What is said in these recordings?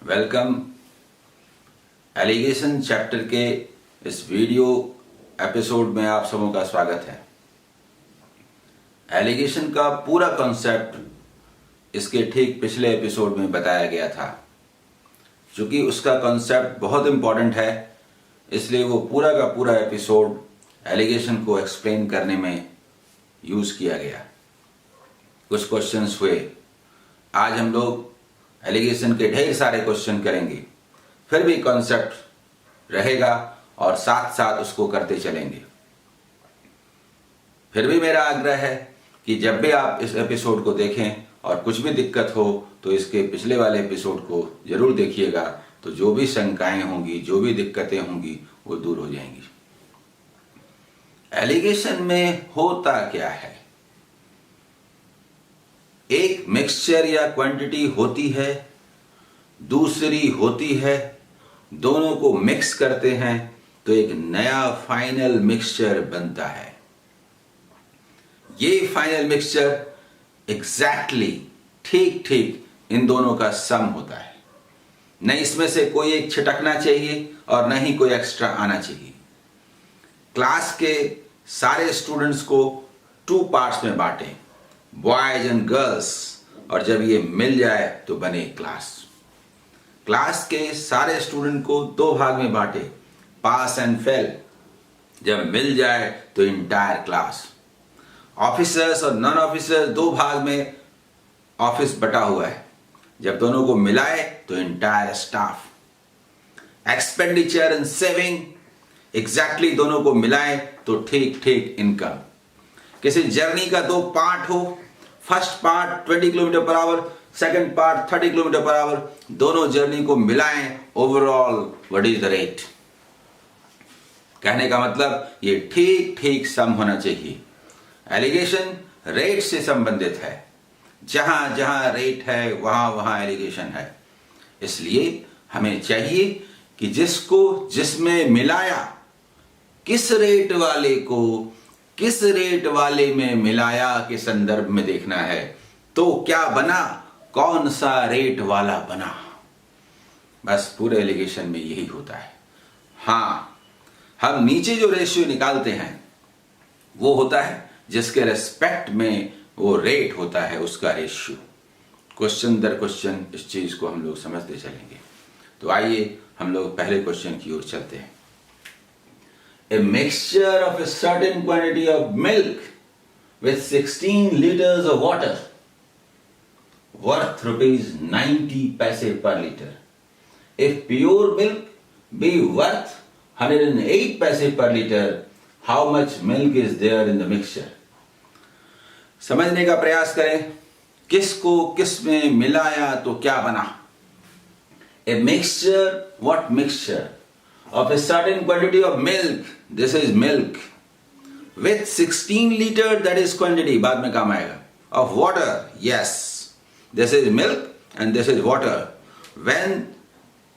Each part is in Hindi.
वेलकम। एलिगेशन चैप्टर के इस वीडियो एपिसोड में आप सबों का स्वागत है। एलिगेशन का पूरा कॉन्सेप्ट इसके ठीक पिछले एपिसोड में बताया गया था। चूंकि उसका कॉन्सेप्ट बहुत इंपॉर्टेंट है, इसलिए वो पूरा का पूरा एपिसोड एलिगेशन को एक्सप्लेन करने में यूज किया गया। कुछ क्वेश्चंस हुए। आज हम लोग एलिगेशन के ढेर सारे क्वेश्चन करेंगे, फिर भी कॉन्सेप्ट रहेगा और साथ साथ उसको करते चलेंगे। फिर भी मेरा आग्रह है कि जब भी आप इस एपिसोड को देखें और कुछ भी दिक्कत हो तो इसके पिछले वाले एपिसोड को जरूर देखिएगा, तो जो भी शंकाएं होंगी, जो भी दिक्कतें होंगी, वो दूर हो जाएंगी। एलिगेशन में होता क्या है? एक मिक्सचर या क्वांटिटी होती है, दूसरी होती है, दोनों को मिक्स करते हैं तो एक नया फाइनल मिक्सचर बनता है। ये फाइनल मिक्सचर एग्जैक्टली ठीक इन दोनों का सम होता है। न इसमें से कोई एक छिटकना चाहिए और न ही कोई एक्स्ट्रा आना चाहिए। क्लास के सारे स्टूडेंट्स को 2 पार्ट्स में बांटें, बॉयज एंड गर्ल्स, और जब ये मिल जाए तो बने क्लास। क्लास के सारे स्टूडेंट को 2 भाग में बांटे, पास एंड फेल, जब मिल जाए तो इंटायर क्लास। ऑफिसर्स और नॉन ऑफिसर्स 2 भाग में ऑफिस बटा हुआ है, जब दोनों को मिलाए तो entire staff. Expenditure and saving exactly दोनों को मिलाए तो ठीक इनकम। किसी जर्नी का 2 पार्ट हो, first part 20 kilometre per hour, second part 30 kilometre per hour, दोनों जर्नी को मिलाएं, overall what is the rate. कहने का मतलब ये ठीक सम होना चाहिए। एलिगेशन रेट से संबंधित है। जहां जहां रेट है वहां एलिगेशन है। इसलिए हमें चाहिए कि जिसको जिसमें मिलाया, किस रेट वाले को किस रेट वाले में मिलाया के संदर्भ में देखना है। तो क्या बना, कौन सा रेट वाला बना। बस पूरे एलिगेशन में यही होता है। हाँ, हम नीचे जो रेशियो निकालते हैं वो होता है जिसके रेस्पेक्ट में वो रेट होता है, उसका रेशियो। क्वेश्चन दर क्वेश्चन इस चीज को हम लोग समझते चलेंगे। तो आइए हम लोग पहले क्वेश्चन की ओर चलते हैं। A mixture of a certain quantity of milk with 16 liters of water worth ₹90 per liter. If pure milk be worth 108 paise per liter, how much milk is there in the mixture? समझने का प्रयास करें। किसको किस में मिलाया तो क्या बना। A mixture, what mixture? Of a certain quantity of milk, this is milk, with 16 liter, that is quantity, बाद में काम आएगा, of water, yes, this is milk and this is water. When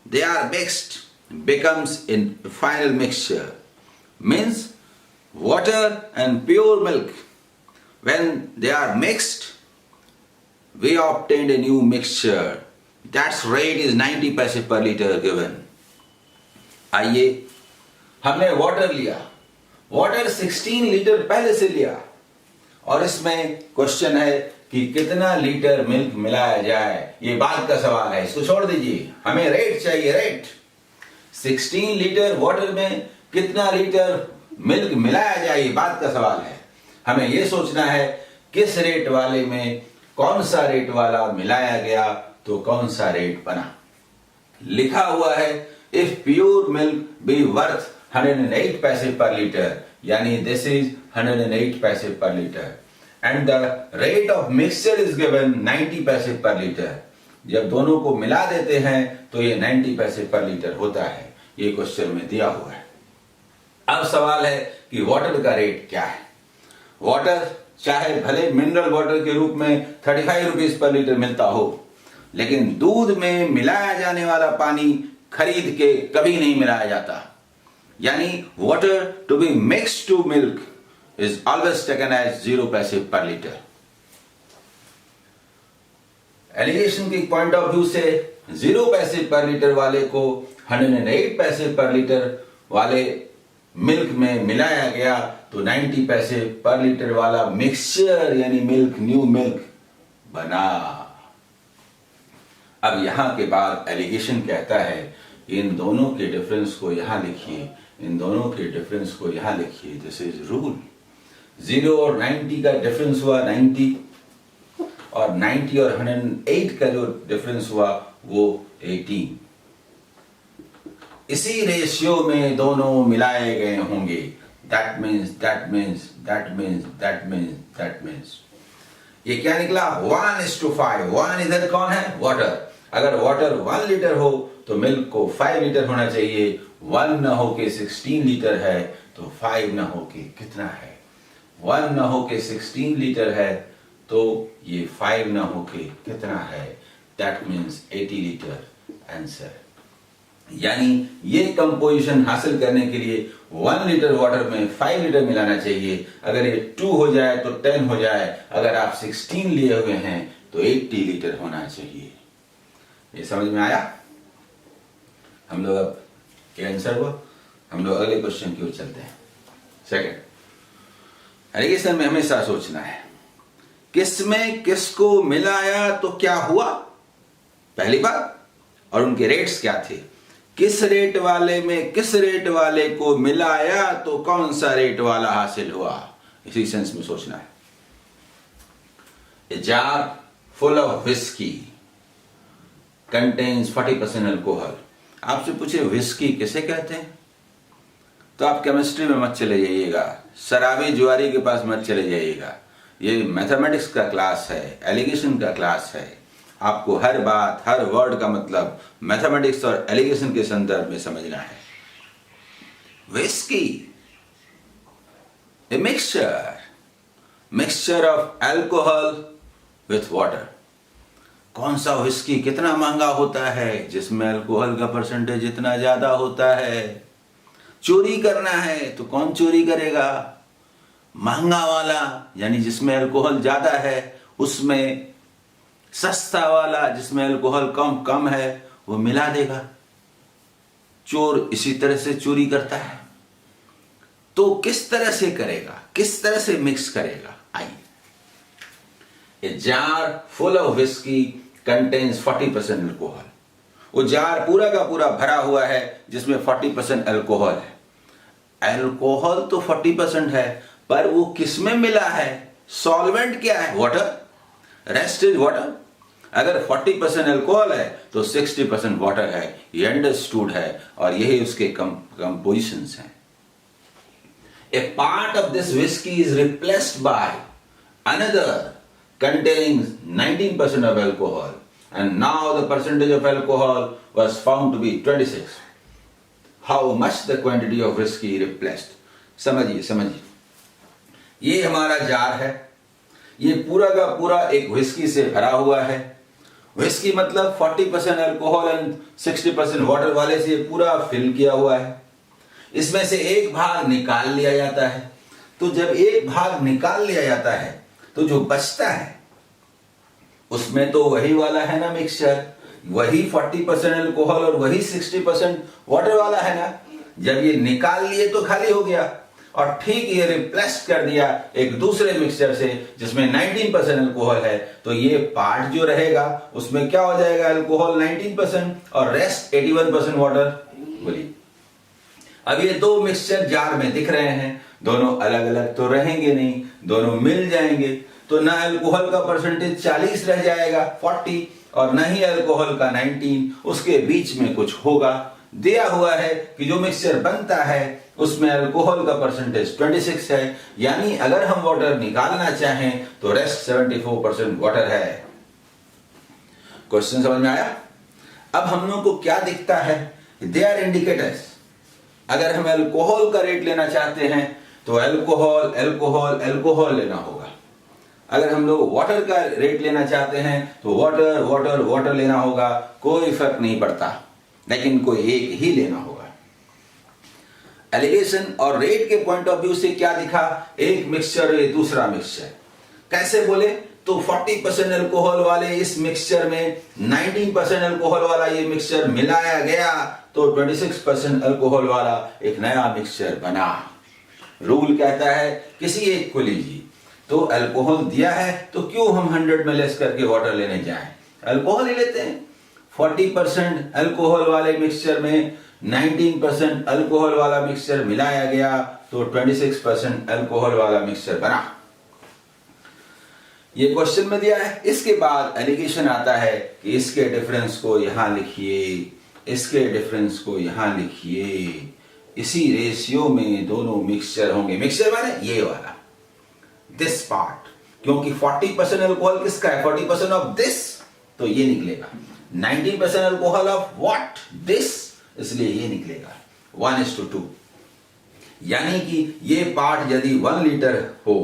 they are mixed, becomes in final mixture, means water and pure milk, when they are mixed, we obtained a new mixture. That's rate is 90 paise per liter given. आइए, हमने वाटर लिया, वाटर 16 लीटर पहले से लिया, और इसमें क्वेश्चन है कि कितना लीटर मिल्क मिलाया जाए। ये बात का सवाल है, इसको छोड़ दीजिए, हमें रेट चाहिए। रेट 16 लीटर वाटर में कितना लीटर मिल्क मिलाया जाए, ये बात का सवाल है। हमें यह सोचना है किस रेट वाले में कौन सा रेट वाला मिलाया गया तो कौन सा रेट बना। लिखा हुआ है if pure milk be worth 108 paise per liter, yani this is 108 paise per liter, and the rate of mixture is given 90 paise per liter. जब दोनों को मिला देते हैं तो ये 90 पैसे पर लीटर होता है। ये क्वेश्चन में दिया हुआ है। अब सवाल है कि वाटर का रेट क्या है। वाटर चाहे भले मिनरल वाटर के रूप में 35 रुपीज पर लीटर मिलता हो, लेकिन दूध में मिलाया जाने वाला पानी खरीद के कभी नहीं मिलाया जाता। यानी water to be mixed to milk is always taken as 0 पैसे पर लीटर। एलिगेशन के पॉइंट ऑफ व्यू से 0 पैसे पर लीटर वाले को 108 पैसे पर लीटर वाले मिल्क में मिलाया गया तो 90 पैसे पर लीटर वाला मिक्सचर यानी मिल्क, न्यू मिल्क बना। अब यहां के बाद एलिगेशन कहता है इन दोनों के डिफरेंस को यहां लिखिए, इन दोनों के डिफरेंस को यहां लिखिए। This is rule. 0 और 90 का डिफरेंस हुआ 90, और 90 और 108 का जो डिफरेंस हुआ वो 18। इसी रेशियो में दोनों मिलाए गए होंगे। That means that means that means that means that means ये क्या निकला? 1:5। 1 इधर कौन है? वाटर। अगर वाटर 1 लीटर हो तो मिल्क को 5 लीटर होना चाहिए। 1 न हो के 16 लीटर है तो 5 न हो के कितना है? 1 न हो के 16 लीटर है तो ये 5 न हो के कितना है? That means 80 litre answer. यानी ये कंपोजिशन हासिल करने के लिए 1 लीटर वाटर में 5 लीटर मिलाना चाहिए। अगर ये 2 हो जाए तो 10 हो जाए। अगर आप 16 लिए हुए हैं तो 80 लीटर होना चाहिए। ये समझ में आया? हम लोग अब ये आंसर हुआ। हम लोग अगले क्वेश्चन की ओर चलते हैं। सेकंड, एलिगेशन में हमेशा सोचना है किसमें किसको मिलाया तो क्या हुआ, पहली बात, और उनके रेट्स क्या थे। किस रेट वाले में किस रेट वाले को मिलाया तो कौन सा रेट वाला हासिल हुआ, इसी सेंस में सोचना है। A jar full of whiskey contains 40% alcohol। आपसे पूछे whiskey किसे कहते हैं तो आप केमिस्ट्री में मत चले जाइएगा, शराबी जुआरी के पास मत चले जाइएगा। ये मैथमेटिक्स का क्लास है, एलिगेशन का क्लास है। आपको हर बात, हर वर्ड का मतलब मैथमेटिक्स और एलिगेशन के संदर्भ में समझना है। Whisky, a mixture of alcohol with water. कौन सा विस्की कितना महंगा होता है? जिसमें अल्कोहल का परसेंटेज इतना ज्यादा होता है। चोरी करना है तो कौन चोरी करेगा? महंगा वाला, यानी जिसमें अल्कोहल ज्यादा है। उसमें सस्ता वाला जिसमें अल्कोहल कम है वो मिला देगा। चोर इसी तरह से चोरी करता है। तो किस तरह से करेगा, किस तरह से मिक्स करेगा? आइए। A jar full of whisky contains 40% alcohol. वो जार पूरा का पूरा भरा हुआ है जिसमें 40% अल्कोहल है। अल्कोहल तो 40% है, पर वो किसमें मिला है? सॉल्वेंट क्या है? वाटर। Rest is water. अगर 40% अल्कोहल है तो 60% वाटर है। ये अंडरस्टूड है और यही उसके कंपोजिशंस हैं। A part of this whiskey is replaced by another containing 19% of alcohol, and now the percentage of alcohol was found to be 26. How much the quantity of whiskey replaced? समझिए। ये हमारा जार है, ये पूरा का पूरा एक whiskey से भरा हुआ है। whiskey मतलब 40% अल्कोहल एंड 60% वाटर वाले से पूरा फिल किया हुआ है। इसमें से एक भाग निकाल लिया जाता है। तो जब एक भाग निकाल लिया जाता है तो जो बचता है उसमें तो वही वाला है ना मिक्सचर, वही 40% अल्कोहल और वही 60% वाटर वाला है ना। जब ये निकाल लिए तो खाली हो गया, और ठीक ये रिप्लेस कर दिया एक दूसरे मिक्सचर से जिसमें 19% अल्कोहल है। तो ये पार्ट जो रहेगा उसमें क्या हो जाएगा? अल्कोहल 19% और रेस्ट 81% वाटर। बोलिए, अब ये दो मिक्सचर जार में दिख रहे हैं, दोनों अलग अलग तो रहेंगे नहीं, दोनों मिल जाएंगे। तो ना अल्कोहल का परसेंटेज 40 रह जाएगा 40, और ना ही अल्कोहल का 19, उसके बीच में कुछ होगा। दिया हुआ है कि जो मिक्सचर बनता है उसमें अल्कोहल का परसेंटेज 26 है, यानी अगर हम वाटर निकालना चाहें तो रेस्ट 74% वाटर है। क्वेश्चन समझ में आया? अब हम लोग को क्या दिखता है? They are indicators. अगर हम अल्कोहल का रेट लेना चाहते हैं तो अल्कोहल अल्कोहल अल्कोहल लेना होगा। अगर हम लोग वाटर का रेट लेना चाहते हैं तो वाटर वाटर वाटर लेना होगा। कोई फर्क नहीं पड़ता, लेकिन कोई एक ही लेना होगा। एलिगेशन और रेट के पॉइंट ऑफ व्यू से क्या दिखा? एक मिक्सचर ये दूसरा मिक्सचर। कैसे बोले? तो 40% अल्कोहल वाले इस मिक्सचर में 19% अल्कोहल वाला ये मिक्सचर मिलाया गया तो 26% अल्कोहल वाला एक नया मिक्सचर बना। रूल कहता है किसी एक को लीजिए, तो अल्कोहल दिया है तो क्यों हम 100 में लेस करके वाटर लेने जाएं, अल्कोहल ही लेते हैं। 40% अल्कोहल वाले मिक्सचर में 19% अल्कोहल वाला मिक्सचर मिलाया गया तो 26% अल्कोहल वाला मिक्सचर बना। ये क्वेश्चन में दिया है। इसके बाद एलिगेशन आता है कि इसके डिफरेंस को यहां लिखिए, इसके डिफरेंस को यहां लिखिए, इसी रेशियो में दोनों मिक्सचर होंगे। मिक्सचर माने ये वाला, दिस पार्ट, क्योंकि 40% अल्कोहल किसका है, 40% ऑफ दिस, तो ये निकलेगा। 19% अल्कोहल ऑफ व्हाट, दिस, इसलिए ये निकलेगा 1:2। यानी कि ये पार्ट यदि 1 लीटर हो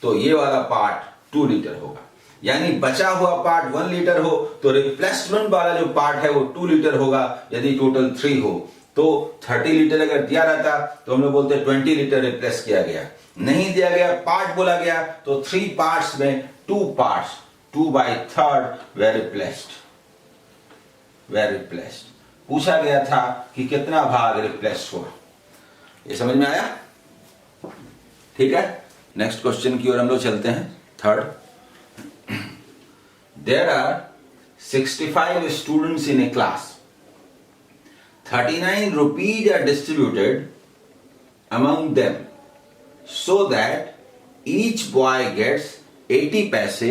तो ये वाला पार्ट 2 लीटर होगा। यानी बचा हुआ पार्ट 1 लीटर हो तो रिप्लेसमेंट वाला जो पार्ट है वो 2 लीटर होगा। यदि टोटल 3 हो तो 30 लीटर अगर दिया रहता तो हम लोग बोलते 20 लीटर रिप्लेस किया गया। नहीं दिया गया, पार्ट बोला गया, तो 3 पार्ट्स में 2 पार्ट्स, 2/3 were replaced। पूछा गया था कि कितना भाग रिप्लेस हुआ। ये समझ में आया? ठीक है, नेक्स्ट क्वेश्चन की ओर हम लोग चलते हैं। Third, there are 65 students in a class, 39 rupees are distributed among them so that each boy gets 80 paise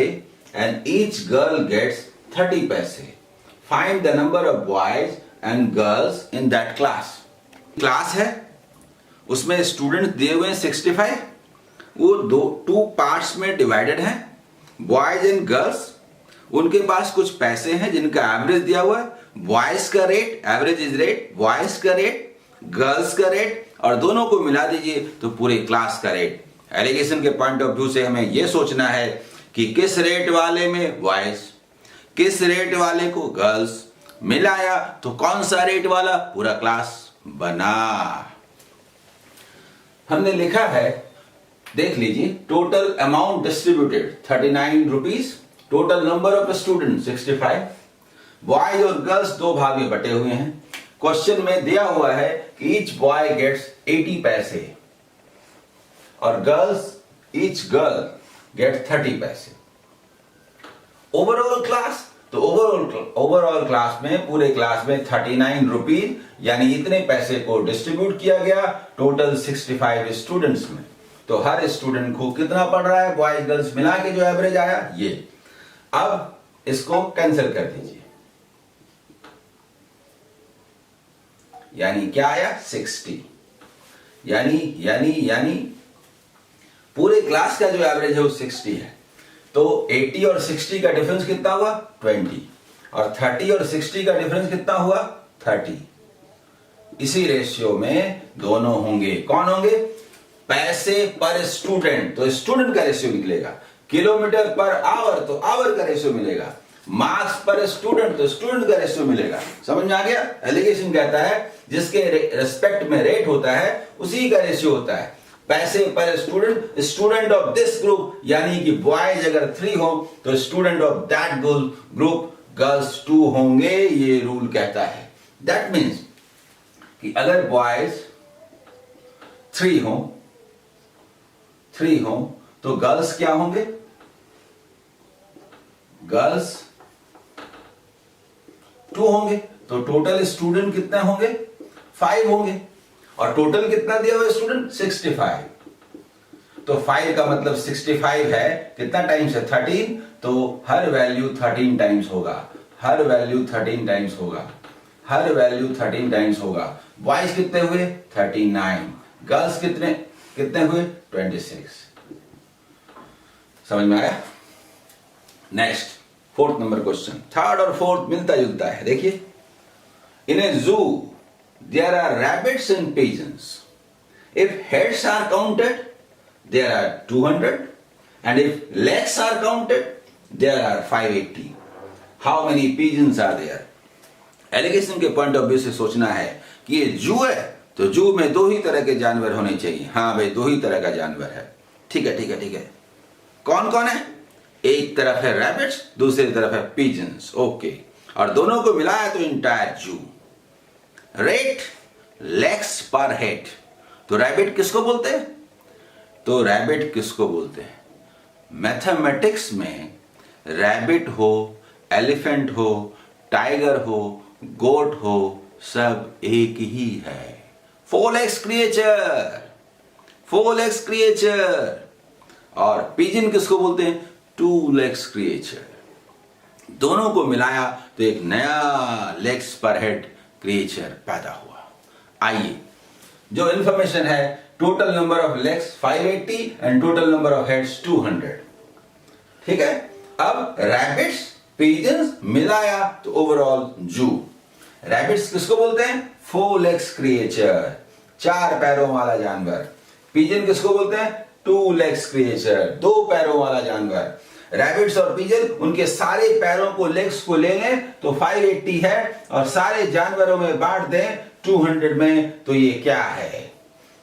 and each girl gets 30 paise. Find the number of boys and girls in that class. Class है, उसमें स्टूडेंट दिए हुए हैं 65, वो 2 पार्ट्स में डिवाइडेड हैं। बॉयज एंड गर्ल्स, उनके पास कुछ पैसे हैं जिनका एवरेज दिया हुआ है। बॉयज का rate, average is rate, boys का रेट, गर्ल्स का रेट, और दोनों को मिला दीजिए तो पूरे क्लास का रेट। एलिगेशन के पॉइंट ऑफ व्यू से हमें यह सोचना है कि किस रेट वाले में बॉयज, किस रेट वाले को गर्ल्स, मिलाया तो कौन सा रेट वाला, पूरा क्लास बना। हमने लिखा है, देख लीजिए, total amount distributed 39 rupees, total number of student 65, boys और गर्ल्स 2 भाग में बटे हुए हैं। क्वेश्चन में दिया हुआ है कि ईच बॉय गेट्स 80 पैसे और गर्ल्स, ईच गर्ल गेट 30 पैसे। ओवरऑल क्लास, तो ओवरऑल क्लास में, पूरे क्लास में 39 रुपीज यानी इतने पैसे को डिस्ट्रीब्यूट किया गया टोटल 65 स्टूडेंट्स में। तो हर स्टूडेंट को कितना पड़ रहा है, बॉयज गर्ल्स मिला के जो एवरेज आया ये। अब इसको कैंसिल कर दीजिए, यानी क्या आया 60। यानी पूरे क्लास का जो एवरेज है वो 60 है। तो 80 और 60 का डिफरेंस कितना हुआ 20, और 30 और 60 का डिफरेंस कितना हुआ 30। इसी रेशियो में दोनों होंगे। कौन होंगे, पैसे पर स्टूडेंट, तो स्टूडेंट का रेशियो निकलेगा। किलोमीटर पर आवर, तो आवर का रेशियो मिलेगा। मार्क्स पर स्टूडेंट, तो स्टूडेंट का रेशियो मिलेगा। समझ में आ गया? एलिगेशन कहता है जिसके रेस्पेक्ट में रेट होता है उसी का रेशियो होता है। पैसे पर student, student of this group, यानी कि बॉयज अगर 3 हो तो student of that group girls 2 होंगे, ये रूल कहता है। दैट मीन्स कि अगर बॉयज 3 हो तो गर्ल्स क्या होंगे, गर्ल्स 2 होंगे। तो टोटल स्टूडेंट कितने होंगे 5 होंगे, और टोटल कितना दिया हुआ स्टूडेंट 65। तो 5 का मतलब 65 है, कितना टाइम्स है 13, तो हर वैल्यू 13 टाइम्स होगा, हर वैल्यू 13 टाइम्स होगा, हर वैल्यू 13 टाइम्स होगा। बॉयज कितने हुए 39, गर्ल्स कितने हुए 26। समझ में आया? Next, 4th number question. 3rd और 4th मिलता जुलता है। देखिए, इन ए जू there are rabbits and pigeons. If heads are counted, there are 200, and if legs are counted, there are 580. How many pigeons are there? Alligation के पॉइंट ऑफ व्यू से सोचना है कि ये जू है, तो जू में 2 ही तरह के जानवर होने चाहिए। हाँ भाई, 2 ही तरह का जानवर है। ठीक है। कौन कौन है? एक तरफ है रैबिट्स, दूसरी तरफ है पिजन्स, ओके, और दोनों को मिलाया तो इंटायर जू। रेट लेग्स पर हेड, तो रैबिट किसको बोलते हैं? तो रैबिट किसको बोलते हैं? मैथमेटिक्स में रैबिट हो, एलिफेंट हो, टाइगर हो, गोट हो, सब एक ही है। Four legs creature, four legs creature. और पिजन किसको बोलते हैं? Two legs creature. दोनों को मिलाया तो एक नया लेग्स पर हेड क्रिएचर पैदा हुआ। आइए, जो इंफॉर्मेशन है, total number of legs 580 and total number of heads 200। ठीक है, अब रैबिट्स पिजन्स मिलाया तो ओवरऑल जू। रैबिट्स किसको बोलते हैं? फोर लेग्स क्रिएचर, चार पैरों वाला जानवर। पिजन किसको बोलते हैं? टू लेग्स क्रिएचर, दो पैरों वाला जानवर। रैबिट्स और पिजन उनके सारे पैरों को, लेग्स को ले लें तो 580 है, और सारे जानवरों में बांट दें 200 में, तो ये क्या है?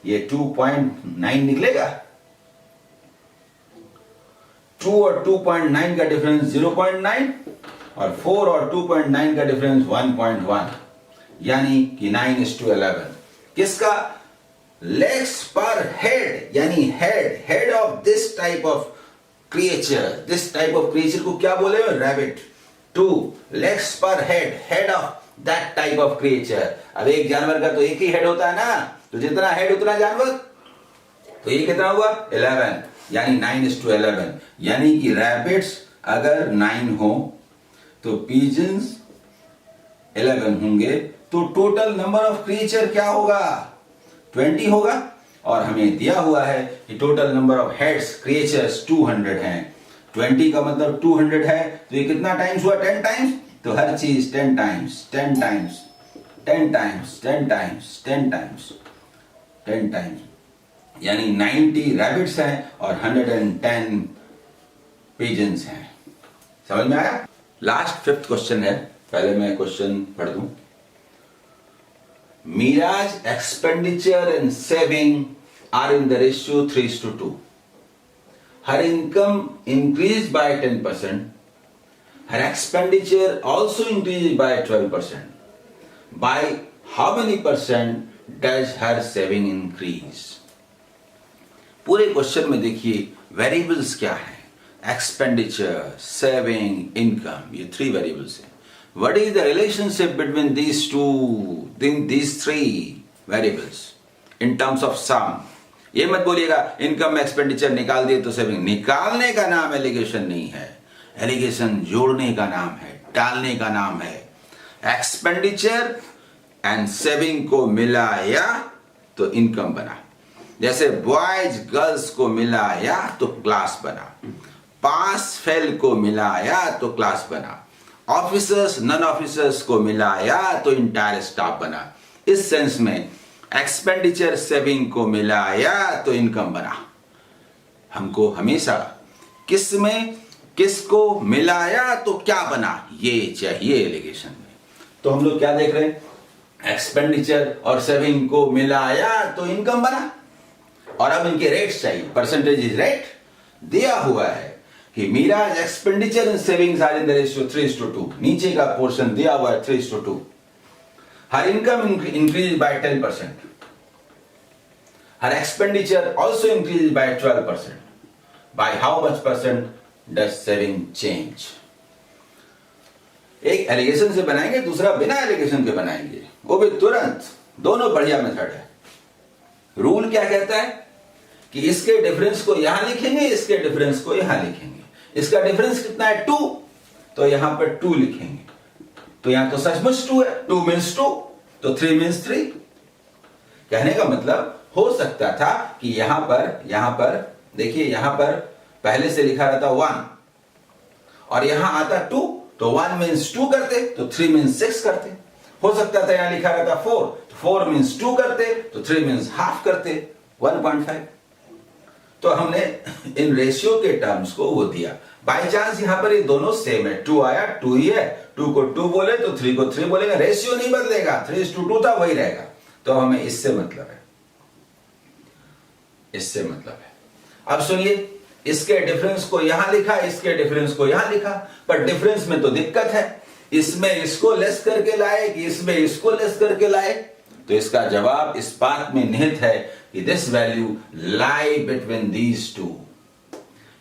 ये 2.9 निकलेगा। 2 और 2.9 का डिफरेंस 0.9, और 4 और 2.9 का डिफरेंस 1.1, यानी कि 9:11। किसका? लेग्स पर हेड, यानी head of this type of creature. This type of creature को क्या बोले? रैबिट। 2 लेग्स पर head of that type of creature. अब एक जानवर का तो एक ही हेड होता है ना, तो जितना हेड उतना जानवर, तो ये कितना हुआ? 11, यानी 9:11। यानी कि रैबिट्स अगर 9 हो तो पिजन्स 11 होंगे, तो टोटल नंबर ऑफ क्रिएचर क्या होगा? 20 होगा। और हमें दिया हुआ है कि total number of heads creatures 200 हैं। 20 का मतलब 200 है, तो ये कितना टाइम्स हुआ? 10 टाइम्स। तो हर चीज 10 times, 10 times, 10 times, 10 times, 10 times, 10 times, यानी 90 रैबिट्स हैं और 110 पिजन्स हैं। समझ में आया? लास्ट 5th क्वेश्चन है, पहले मैं क्वेश्चन पढ़ दूं। Mira's expenditure and saving are in the ratio 3:2. Her income increased by 10%. Her expenditure also increased by 12%. By how many percent does her saving increase? पूरे क्वेश्चन में देखिए वेरिएबल्स क्या है? एक्सपेंडिचर, सेविंग, इनकम, ये 3 वेरिएबल्स हैं। What is the relationship between these these 3 variables in terms of sum? ये मत बोलिएगा इनकम एक्सपेंडिचर निकाल दिए तो सेविंग। निकालने का नाम एलिगेशन नहीं है, एलिगेशन जोड़ने का नाम है, डालने का नाम है। एक्सपेंडिचर एंड सेविंग को मिलाया तो इनकम बना। जैसे बॉयज गर्ल्स को मिलाया तो क्लास बना, पास फेल को मिलाया तो क्लास बना, ऑफिसर्स नॉन ऑफिसर्स को मिलाया तो इंटायर स्टाफ बना। इस सेंस में एक्सपेंडिचर सेविंग को मिलाया तो इनकम बना। हमको हमेशा किस में किसको मिलाया तो क्या बना, ये चाहिए एलिगेशन में। तो हम लोग क्या देख रहे हैं? एक्सपेंडिचर और सेविंग को मिलाया तो इनकम बना, और अब इनके रेट्स चाहिए। परसेंटेज रेट दिया हुआ है कि Meeraj expenditure and savings are in the ratio 3:2। नीचे का पोर्शन दिया हुआ है 3:2। Her income increase by 10%। Her expenditure also increase by 12%। By how much percent does saving change? एक एलिगेशन से बनाएंगे, दूसरा बिना एलिगेशन के बनाएंगे, वो भी तुरंत। दोनों बढ़िया मेथड है। रूल क्या कहता है कि इसके डिफरेंस को यहां लिखेंगे, इसके डिफरेंस को यहां लिखेंगे। इसका डिफरेंस कितना है? 2, तो यहां पर 2 लिखेंगे। तो यहां तो सचमुच 2 है, 2 मीन्स 2, तो 3 मीन्स 3। कहने का मतलब हो सकता था कि यहां पर देखिए, यहां पर पहले से लिखा रहता 1 और यहां आता 2, तो 1 मीन्स 2 करते, तो 3 मीन्स 6 करते। हो सकता था यहां लिखा रहता 4, तो 4 मीन्स 2 करते, तो 3 मीन्स हाफ करते, 1.5। तो हमने इन रेशियो के टर्म्स को वो दिया। बाय चांस यहां पर ये दोनों सेम है, 2 आया 2 ही है, 2 को 2 बोले तो 3 को 3 बोलेगा, रेशियो नहीं बदलेगा, 3:2 था वही रहेगा। तो हमें इससे मतलब है, इससे मतलब है। अब सुनिए, इसके डिफरेंस को यहां लिखा, इसके डिफरेंस को यहां लिखा, पर डिफरेंस में तो दिक्कत है, इसमें इसको लेस करके लाए कि इसमें इसको लेस करके लाए। तो इसका जवाब इस बात में निहित है कि this value lie between these two,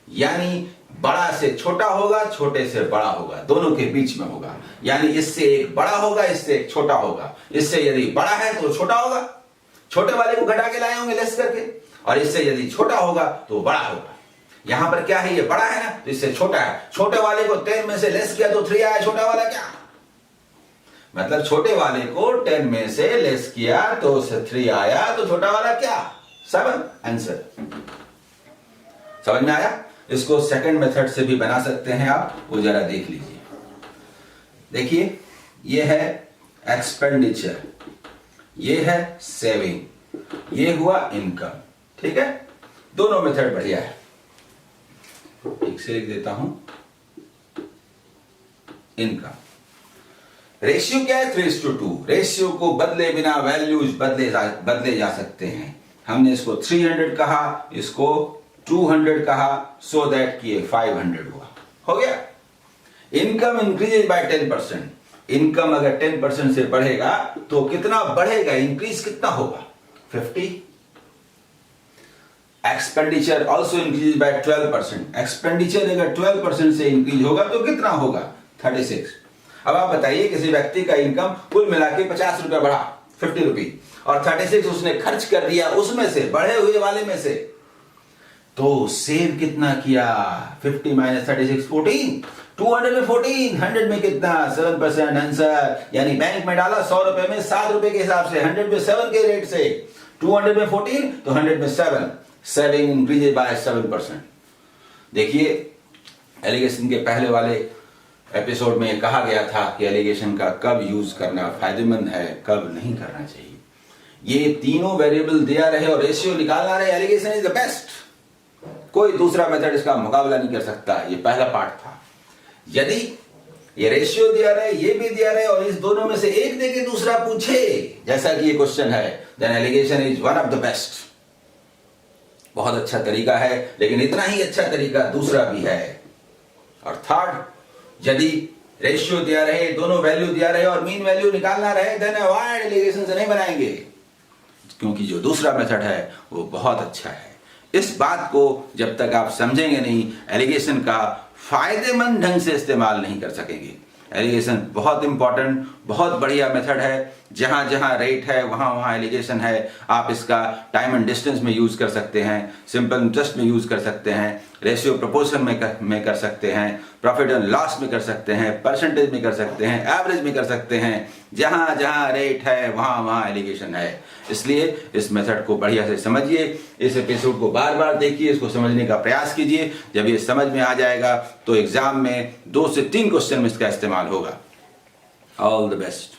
यानी बड़ा से छोटा होगा, छोटे से बड़ा होगा, दोनों के बीच में होगा। यानी इससे एक बड़ा होगा, इससे एक छोटा होगा। इससे यदि बड़ा है तो छोटा होगा, छोटे वाले को घटा के लाए होंगे लेस करके, और इससे यदि छोटा होगा तो बड़ा होगा। यहां पर क्या है, ये बड़ा है ना, तो इससे छोटा है। छोटे वाले को 10 में से लेस किया तो 3 आया, छोटा वाला क्या, मतलब छोटे वाले को 10 में से लेस किया तो उसे 3 आया, तो छोटा वाला क्या, 7। आंसर समझ में आया। इसको सेकंड मेथड से भी बना सकते हैं आप, वो जरा देख लीजिए। देखिए, ये है एक्सपेंडिचर, ये है सेविंग, ये हुआ इनकम। ठीक है, दोनों मेथड बढ़िया है। एक से लिख देता हूं, इनकम। रेशियो क्या है, 3:2। रेशियो को बदले बिना वैल्यूज बदले जा सकते हैं। हमने इसको 300 कहा, इसको 200 कहा, सो दैट कि 500 हुआ, हो गया। Income increase by 10%। इनकम अगर 10% से बढ़ेगा तो कितना बढ़ेगा, इंक्रीज कितना होगा, 50। Expenditure also increase by 12%। Expenditure अगर 12% से इंक्रीज होगा तो कितना होगा, 36। अब आप बताइए, किसी व्यक्ति का इनकम कुल मिला के 50 रुपए बढ़ा, 50 रुपी, और 36 उसने खर्च कर दिया उसमें से, बढ़े हुए वाले में से, तो सेव कितना किया, 50 माइनस 36, 14। 200 में 14, 100 में कितना, 7% आंसर। यानी बैंक में डाला 100 रुपए में 7 रुपए के हिसाब से, 100 में 7 के रेट से, 200 में 14 तो 100 में 7, सेविंग इंक्रीज बाय 7%। देखिए, एलिगेशन के पहले वाले एपिसोड में कहा गया था कि एलिगेशन का कब यूज करना फायदेमंद है, कब नहीं करना चाहिए। ये तीनों वेरिएबल दिया रहे और रेशियो निकालना रहे, एलिगेशन इज द बेस्ट। कोई दूसरा मेथड इसका मुकाबला नहीं कर सकता। ये पहला पार्ट था। यदि ये रेशियो दिया रहे, ये भी दिया रहे, और इस दोनों में से एक दे के दूसरा पूछे, जैसा कि ये क्वेश्चन है, then alligation is one of the best. बहुत अच्छा तरीका है, लेकिन इतना ही अच्छा तरीका दूसरा भी है। और थर्ड, यदि रेशियो दिया रहे, दोनों वैल्यू दिया रहे और मीन वैल्यू निकालना रहे, देन अवॉइड एलिगेशन से नहीं बनाएंगे, क्योंकि जो दूसरा मेथड है वो बहुत अच्छा है। इस बात को जब तक आप समझेंगे नहीं, एलिगेशन का फायदेमंद ढंग से इस्तेमाल नहीं कर सकेंगे। एलिगेशन बहुत इंपॉर्टेंट, बहुत बढ़िया मेथड है। जहां जहां रेट है वहां वहां एलिगेशन है। आप इसका टाइम एंड डिस्टेंस में यूज कर सकते हैं, सिंपल इंटरेस्ट में यूज कर सकते हैं, रेशियो प्रोपोर्शन में कर सकते हैं, प्रॉफिट एंड लॉस में कर सकते हैं, परसेंटेज में कर सकते हैं, एवरेज में कर सकते हैं। जहां जहां रेट है वहां वहां एलिगेशन है। इसलिए इस मेथड को बढ़िया से समझिए, इस एपिसोड को बार बार देखिए, इसको समझने का प्रयास कीजिए। जब ये समझ में आ जाएगा तो एग्जाम में 2 से 3 क्वेश्चन में इसका इस्तेमाल होगा। All the best.